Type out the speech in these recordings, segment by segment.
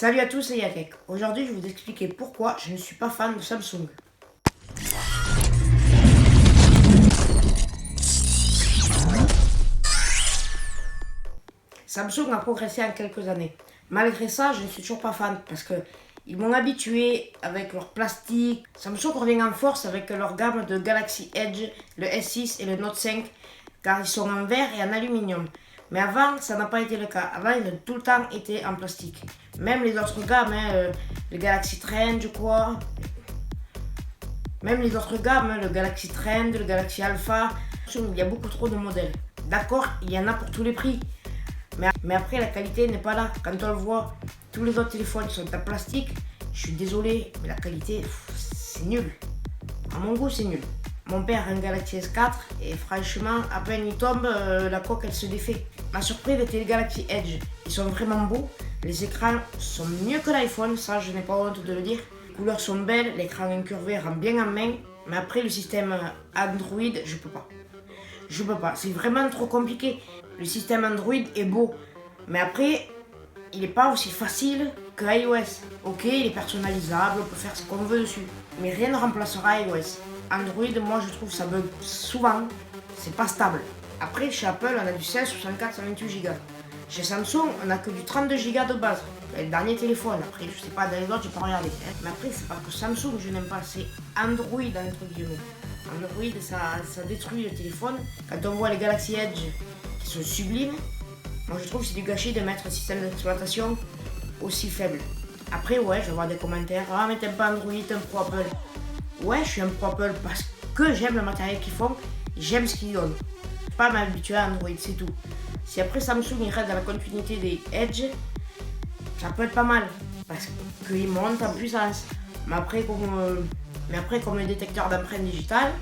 Salut à tous, c'est Yakek. Aujourd'hui, je vais vous expliquer pourquoi je ne suis pas fan de Samsung. Samsung a progressé en quelques années. Malgré ça, je ne suis toujours pas fan parce que ils m'ont habitué avec leur plastique. Samsung revient en force avec leur gamme de Galaxy Edge, le S6 et le Note 5 car ils sont en verre et en aluminium. Mais avant, ça n'a pas été le cas. Avant, ils ont tout le temps été en plastique. Même les autres gammes, le Galaxy Trend, je crois. Même les autres gammes, le Galaxy Trend, le Galaxy Alpha. Il y a beaucoup trop de modèles. D'accord, il y en a pour tous les prix. Mais après, la qualité n'est pas là. Quand on le voit, tous les autres téléphones sont en plastique. Je suis désolé, mais la qualité, c'est nul. À mon goût, c'est nul. Mon père a un Galaxy S4 et franchement, à peine il tombe, la coque elle se défait. Ma surprise était les Galaxy Edge. Ils sont vraiment beaux. Les écrans sont mieux que l'iPhone, ça je n'ai pas honte de le dire. Les couleurs sont belles, l'écran incurvé rend bien en main. Mais après, le système Android, je peux pas. Je peux pas, c'est vraiment trop compliqué. Le système Android est beau, mais après, il n'est pas aussi facile que iOS. Ok, il est personnalisable, on peut faire ce qu'on veut dessus, mais rien ne remplacera iOS. Android, moi je trouve ça bug souvent, c'est pas stable. Après, chez Apple, on a du 16, 64, 128 Go. Chez Samsung, on a que du 32 Go de base. Le dernier téléphone, après, je sais pas, dans les autres, j'ai pas regardé. Mais après, c'est pas que Samsung, je n'aime pas, c'est Android, entre guillemets. Android, ça détruit le téléphone. Quand on voit les Galaxy Edge qui sont sublimes, moi je trouve que c'est du gâchis de mettre un système d'exploitation aussi faible. Après, ouais, je vais voir des commentaires. Ah, mais t'aimes pas Android, t'aimes pro Apple. Ouais, je suis un pro Apple parce que j'aime le matériel qu'ils font, j'aime ce qu'ils donnent. Je pas m'habituer à Android, c'est tout. Si après Samsung il reste dans la continuité des Edge, ça peut être pas mal parce qu'ils montent en puissance. Mais après, comme le détecteur d'empreinte digitale,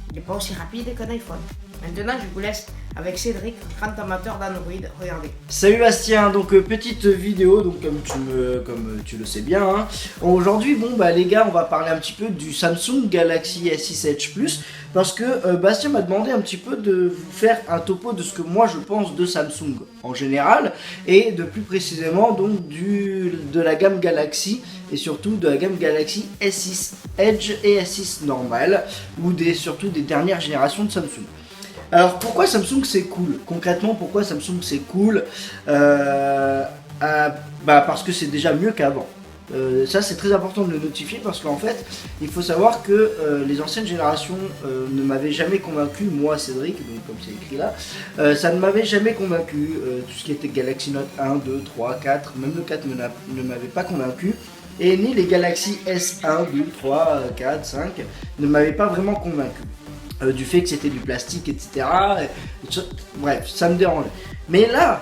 il n'est pas aussi rapide qu'un iPhone. Maintenant, je vous laisse avec Cédric, grand amateur d'Android. Regardez. Salut Bastien, donc petite vidéo, donc comme tu le sais bien. Hein. Aujourd'hui, les gars, on va parler un petit peu du Samsung Galaxy S6 Edge Plus parce que Bastien m'a demandé un petit peu de vous faire un topo de ce que moi je pense de Samsung en général et de plus précisément donc de la gamme Galaxy et surtout de la gamme Galaxy S6 Edge et S6 normal ou surtout des dernières générations de Samsung. Alors pourquoi Samsung c'est cool? Concrètement pourquoi Samsung c'est cool? Parce que c'est déjà mieux qu'avant. Ça c'est très important de le notifier parce qu'en fait il faut savoir que les anciennes générations ne m'avaient jamais convaincu, moi Cédric, donc comme c'est écrit là, ça ne m'avait jamais convaincu, tout ce qui était Galaxy Note 1, 2, 3, 4, même le 4 ne m'avait pas convaincu. Et ni les Galaxy S1, 2, 3, 4, 5 ne m'avaient pas vraiment convaincu. Du fait que c'était du plastique, etc. Bref, ça me dérangeait. Mais là,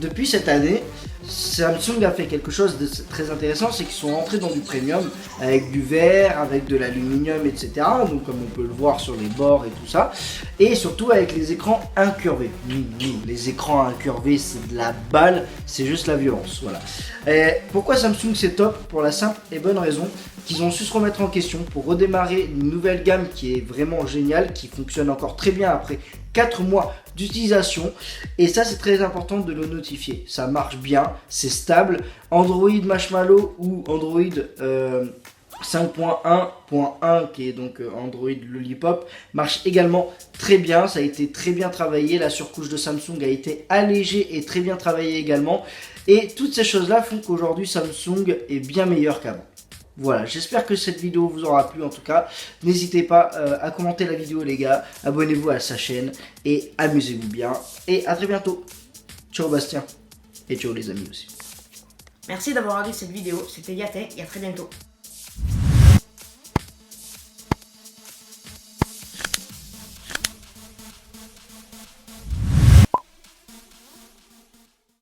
depuis cette année, Samsung a fait quelque chose de très intéressant, c'est qu'ils sont entrés dans du premium avec du verre, avec de l'aluminium, etc. Donc comme on peut le voir sur les bords et tout ça, et surtout avec les écrans incurvés. Les écrans incurvés, c'est de la balle, c'est juste la violence. Voilà. Et pourquoi Samsung c'est top? Pour la simple et bonne raison qu'ils ont su se remettre en question pour redémarrer une nouvelle gamme qui est vraiment géniale, qui fonctionne encore très bien après 4 mois d'utilisation, et ça c'est très important de le notifier. Ça marche bien, c'est stable. Android Marshmallow ou Android 5.1.1 qui est donc Android Lollipop marche également très bien, ça a été très bien travaillé, la surcouche de Samsung a été allégée et très bien travaillée également, et toutes ces choses là font qu'aujourd'hui Samsung est bien meilleur qu'avant. Voilà, j'espère que cette vidéo vous aura plu en tout cas. N'hésitez pas à commenter la vidéo les gars, abonnez-vous à sa chaîne et amusez-vous bien. Et à très bientôt. Ciao Bastien et ciao les amis aussi. Merci d'avoir regardé cette vidéo, c'était Yatek et à très bientôt.